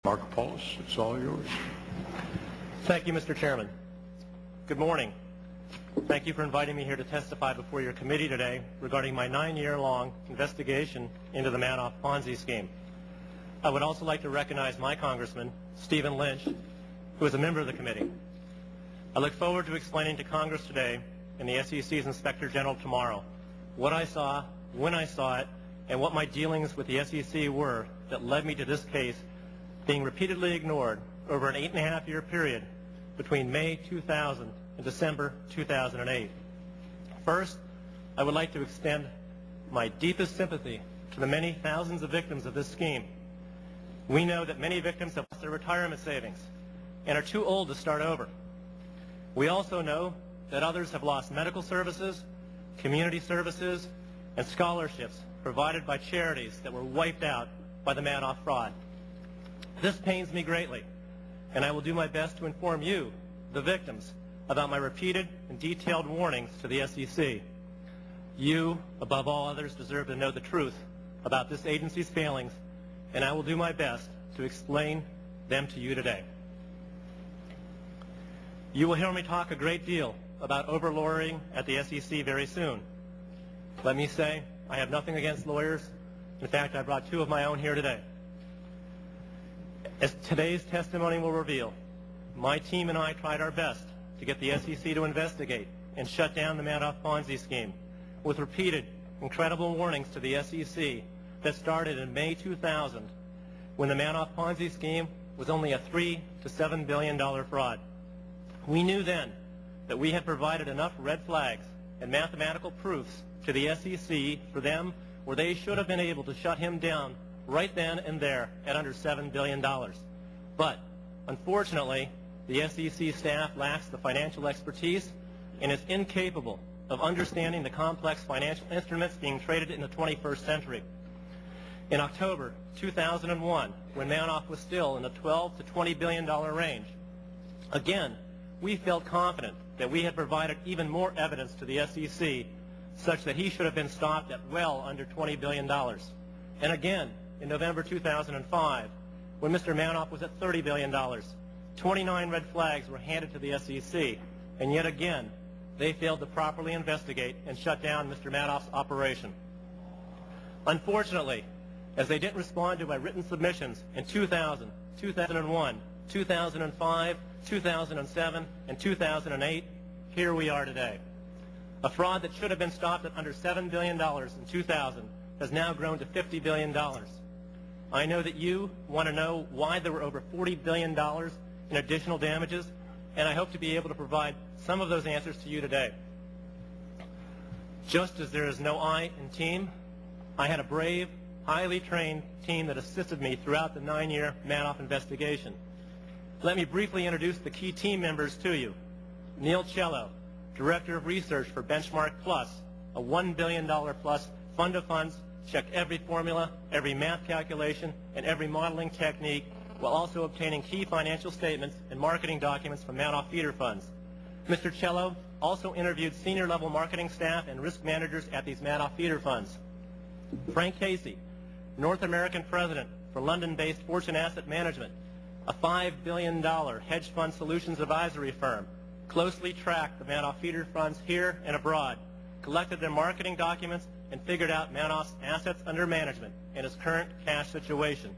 Markopolos, it's all yours. Thank you, Mr. Chairman. Good morning. Thank you for inviting me here to testify before your committee today regarding my 9-year-long investigation into the Madoff Ponzi scheme. I would also like to recognize my congressman, Stephen Lynch, who is a member of the committee. I look forward to explaining to Congress today and the SEC's Inspector General tomorrow what I saw, when I saw it, and what my dealings with the SEC were that led me to this case being repeatedly ignored over an 8.5-year period between May 2000 and December 2008. First, I would like to extend my deepest sympathy to the many thousands of victims of this scheme. We know that many victims have lost their retirement savings and are too old to start over. We also know that others have lost medical services, community services, and scholarships provided by charities that were wiped out by the Madoff fraud. This pains me greatly, and I will do my best to inform you, the victims, about my repeated and detailed warnings to the SEC. You, above all others, deserve to know the truth about this agency's failings, and I will do my best to explain them to you today. You will hear me talk a great deal about over-lawyering at the SEC very soon. Let me say, I have nothing against lawyers. In fact, I brought 2 of my own here today. As today's testimony will reveal, my team and I tried our best to get the SEC to investigate and shut down the Madoff Ponzi scheme with repeated, incredible warnings to the SEC that started in May 2000 when the Madoff Ponzi scheme was only a $3 to $7 billion fraud. We knew then that we had provided enough red flags and mathematical proofs to the SEC for them where they should have been able to shut him down right then and there at under $7 billion. But, unfortunately, the SEC staff lacks the financial expertise and is incapable of understanding the complex financial instruments being traded in the 21st century. In October 2001, when Madoff was still in the $12 to $20 billion range, again, we felt confident that we had provided even more evidence to the SEC such that he should have been stopped at well under $20 billion. And again, in November 2005, when Mr. Madoff was at $30 billion, 29 red flags were handed to the SEC, and yet again, they failed to properly investigate and shut down Mr. Madoff's operation. Unfortunately, as they didn't respond to my written submissions in 2000, 2001, 2005, 2007, and 2008, here we are today. A fraud that should have been stopped at under $7 billion in 2000 has now grown to $50 billion. I know that you want to know why there were over $40 billion in additional damages, and I hope to be able to provide some of those answers to you today. Just as there is no I in team, I had a brave, highly trained team that assisted me throughout the 9-year Madoff investigation. Let me briefly introduce the key team members to you. Neil Cello, Director of Research for Benchmark Plus, a $1 billion plus fund of funds, checked every formula, every math calculation, and every modeling technique, while also obtaining key financial statements and marketing documents from Madoff feeder funds. Mr. Cello also interviewed senior-level marketing staff and risk managers at these Madoff feeder funds. Frank Casey, North American President for London-based Fortune Asset Management, a $5 billion hedge fund solutions advisory firm, closely tracked the Madoff feeder funds here and abroad, collected their marketing documents, and figured out Madoff's assets under management and his current cash situation.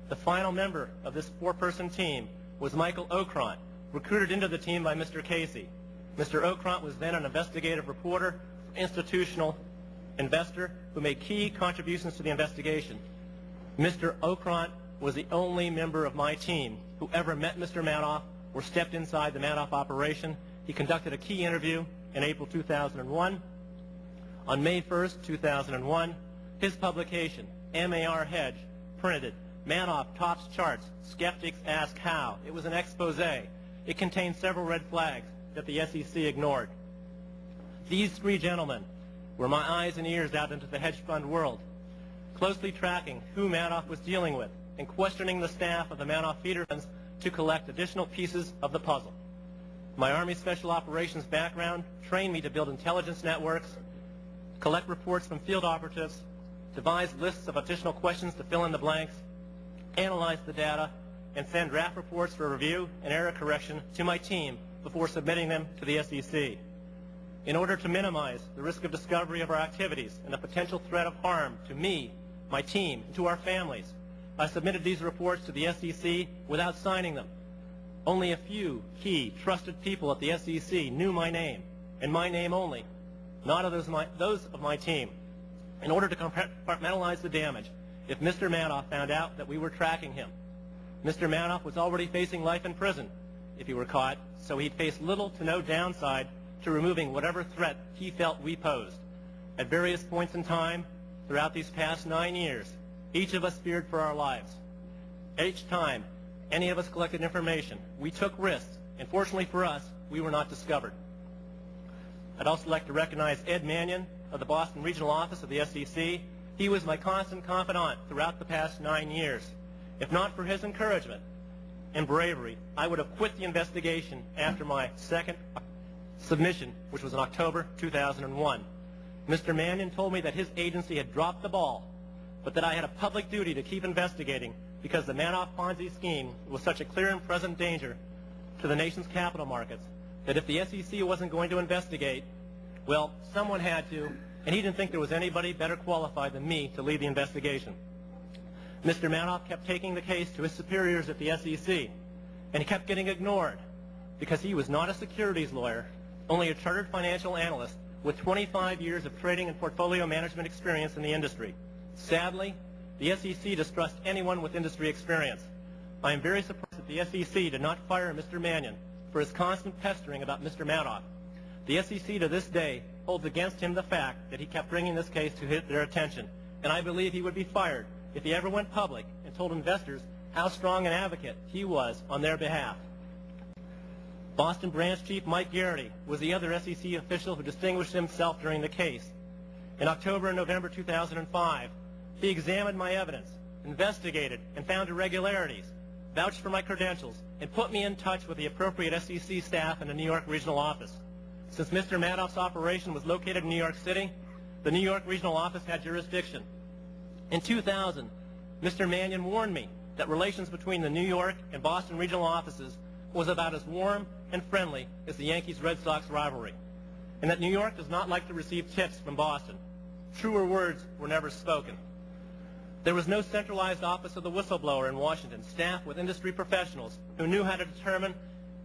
The final member of this 4-person team was Michael Ockrant, recruited into the team by Mr. Casey. Mr. Ockrant was then an investigative reporter, institutional investor who made key contributions to the investigation. Mr. Ockrant was the only member of my team who ever met Mr. Madoff or stepped inside the Madoff operation. He conducted a key interview in April 2001. On May 1st, 2001, his publication, MAR Hedge, printed Madoff tops charts, skeptics ask how. It was an expose. It contained several red flags that the SEC ignored. These 3 gentlemen were my eyes and ears out into the hedge fund world, closely tracking who Madoff was dealing with and questioning the staff of the Madoff feeder funds to collect additional pieces of the puzzle. My Army Special Operations background trained me to build intelligence networks, collect reports from field operatives, devise lists of additional questions to fill in the blanks, analyze the data, and send draft reports for review and error correction to my team before submitting them to the SEC. In order to minimize the risk of discovery of our activities and the potential threat of harm to me, my team, and to our families, I submitted these reports to the SEC without signing them. Only a few key, trusted people at the SEC knew my name, and my name only, not those of my team. In order to compartmentalize the damage, if Mr. Madoff found out that we were tracking him, Mr. Madoff was already facing life in prison if he were caught, so he'd face little to no downside to removing whatever threat he felt we posed. At various points in time throughout these past 9 years, each of us feared for our lives. Each time any of us collected information, we took risks, and fortunately for us, we were not discovered. I'd also like to recognize Ed Mannion of the Boston Regional Office of the SEC. He was my constant confidant throughout the past 9 years. If not for his encouragement and bravery, I would have quit the investigation after my second submission, which was in October 2001. Mr. Mannion told me that his agency had dropped the ball, but that I had a public duty to keep investigating because the Madoff Ponzi scheme was such a clear and present danger to the nation's capital markets that if the SEC wasn't going to investigate, well, someone had to, and he didn't think there was anybody better qualified than me to lead the investigation. Mr. Madoff kept taking the case to his superiors at the SEC, and he kept getting ignored because he was not a securities lawyer, only a chartered financial analyst with 25 years of trading and portfolio management experience in the industry. Sadly, the SEC distrusts anyone with industry experience. I am very surprised that the SEC did not fire Mr. Mannion for his constant pestering about Mr. Madoff. The SEC to this day holds against him the fact that he kept bringing this case to their attention, and I believe he would be fired if he ever went public and told investors how strong an advocate he was on their behalf. Boston Branch Chief Mike Garrity was the other SEC official who distinguished himself during the case. In October and November 2005, he examined my evidence, investigated, and found irregularities, vouched for my credentials, and put me in touch with the appropriate SEC staff in the New York regional office. Since Mr. Madoff's operation was located in New York City, the New York regional office had jurisdiction. In 2000, Mr. Mannion warned me that relations between the New York and Boston regional offices was about as warm and friendly as the Yankees-Red Sox rivalry, and that New York does not like to receive tips from Boston. Truer words were never spoken. There was no centralized office of the whistleblower in Washington, staffed with industry professionals who knew how to determine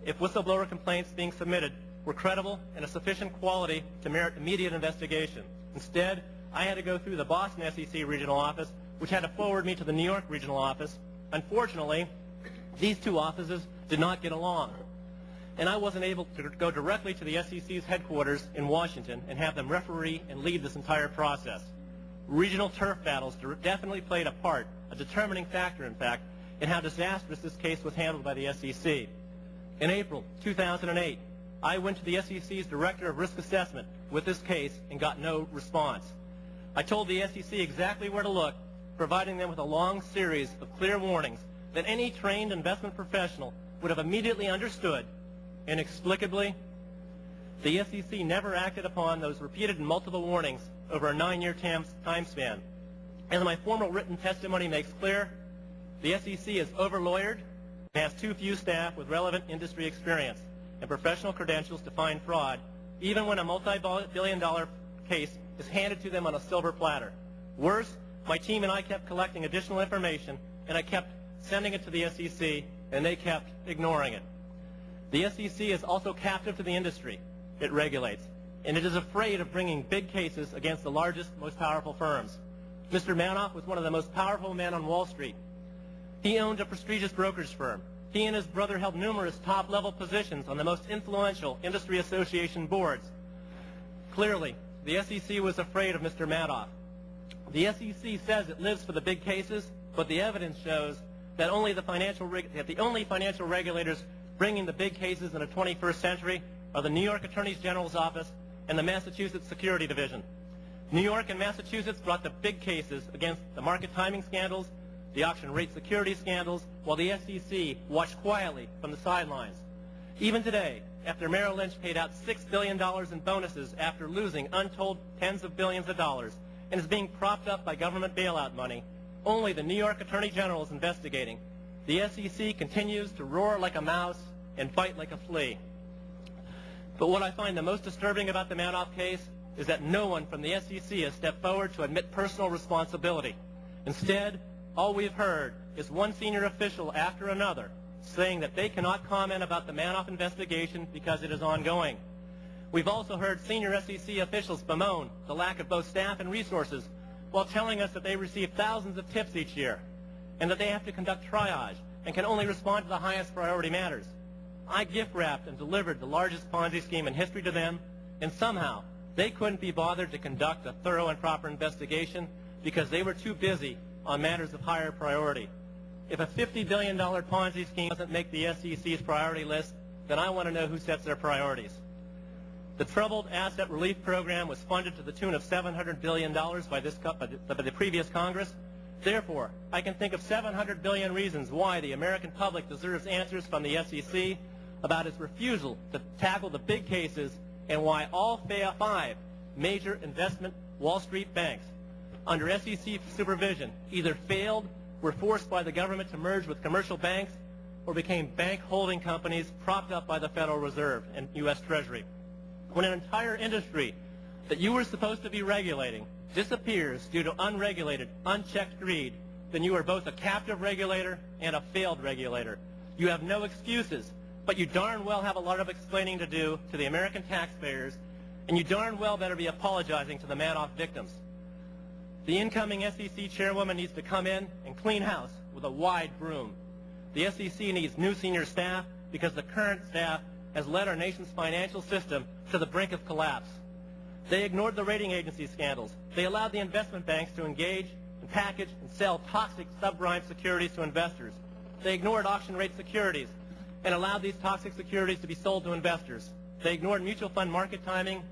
if whistleblower complaints being submitted were credible and of sufficient quality to merit immediate investigation. Instead, I had to go through the Boston SEC regional office, which had to forward me to the New York regional office. Unfortunately, these two offices did not get along, and I wasn't able to go directly to the SEC's headquarters in Washington and have them referee and lead this entire process. Regional turf battles definitely played a part, a determining factor, in fact, in how disastrous this case was handled by the SEC. In April 2008, I went to the SEC's Director of Risk Assessment with this case and got no response. I told the SEC exactly where to look, providing them with a long series of clear warnings that any trained investment professional would have immediately understood. Inexplicably, the SEC never acted upon those repeated and multiple warnings over a 9-year time span. As my formal written testimony makes clear, the SEC is over-lawyered and has too few staff with relevant industry experience and professional credentials to find fraud, even when a multi-billion-dollar case is handed to them on a silver platter. Worse, my team and I kept collecting additional information, and I kept sending it to the SEC, and they kept ignoring it. The SEC is also captive to the industry it regulates, and it is afraid of bringing big cases against the largest, most powerful firms. Mr. Madoff was one of the most powerful men on Wall Street. He owned a prestigious brokerage firm. He and his brother held numerous top-level positions on the most influential industry association boards. Clearly, the SEC was afraid of Mr. Madoff. The SEC says it lives for the big cases, but the evidence shows that the only financial regulators bringing the big cases in the 21st century are the New York Attorney General's office and the Massachusetts Security Division. New York and Massachusetts brought the big cases against the market timing scandals, the auction rate security scandals, while the SEC watched quietly from the sidelines. Even today, after Merrill Lynch paid out $6 billion in bonuses after losing untold tens of billions of dollars and is being propped up by government bailout money, only the New York Attorney General is investigating. the SEC continues to roar like a mouse and bite like a flea. But what I find the most disturbing about the Madoff case is that no one from the SEC has stepped forward to admit personal responsibility. Instead, all we've heard is one senior official after another saying that they cannot comment about the Madoff investigation because it is ongoing. We've also heard senior SEC officials bemoan the lack of both staff and resources while telling us that they receive thousands of tips each year and that they have to conduct triage and can only respond to the highest priority matters. I gift-wrapped and delivered the largest Ponzi scheme in history to them, and somehow they couldn't be bothered to conduct a thorough and proper investigation because they were too busy on matters of higher priority. If a $50 billion Ponzi scheme doesn't make the SEC's priority list, then I want to know who sets their priorities. The Troubled Asset Relief Program was funded to the tune of $700 billion by the previous Congress. Therefore, I can think of 700 billion reasons why the American public deserves answers from the SEC about its refusal to tackle the big cases and why all 5 major investment Wall Street banks under SEC supervision either failed, were forced by the government to merge with commercial banks, or became bank holding companies propped up by the Federal Reserve and U.S. Treasury. When an entire industry that you were supposed to be regulating disappears due to unregulated, unchecked greed, then you are both a captive regulator and a failed regulator. You have no excuses, but you darn well have a lot of explaining to do to the American taxpayers, and you darn well better be apologizing to the Madoff victims. The incoming SEC chairwoman needs to come in and clean house with a wide broom. The SEC needs new senior staff because the current staff has led our nation's financial system to the brink of collapse. They ignored the rating agency scandals. They allowed the investment banks to engage and package and sell toxic subprime securities to investors. They ignored auction rate securities and allowed these toxic securities to be sold to investors. They ignored mutual fund market timing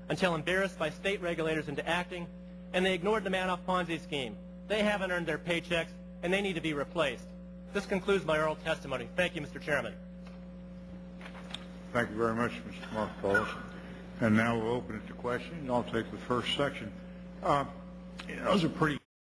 until embarrassed by state regulators into acting, and they ignored the Madoff Ponzi scheme. They haven't earned their paychecks, and they need to be replaced. This concludes my oral testimony. Thank you, Mr. Chairman. Thank you very much, Mr. Markopolos. And now we'll open it to questions. I'll take the first section. Those are pretty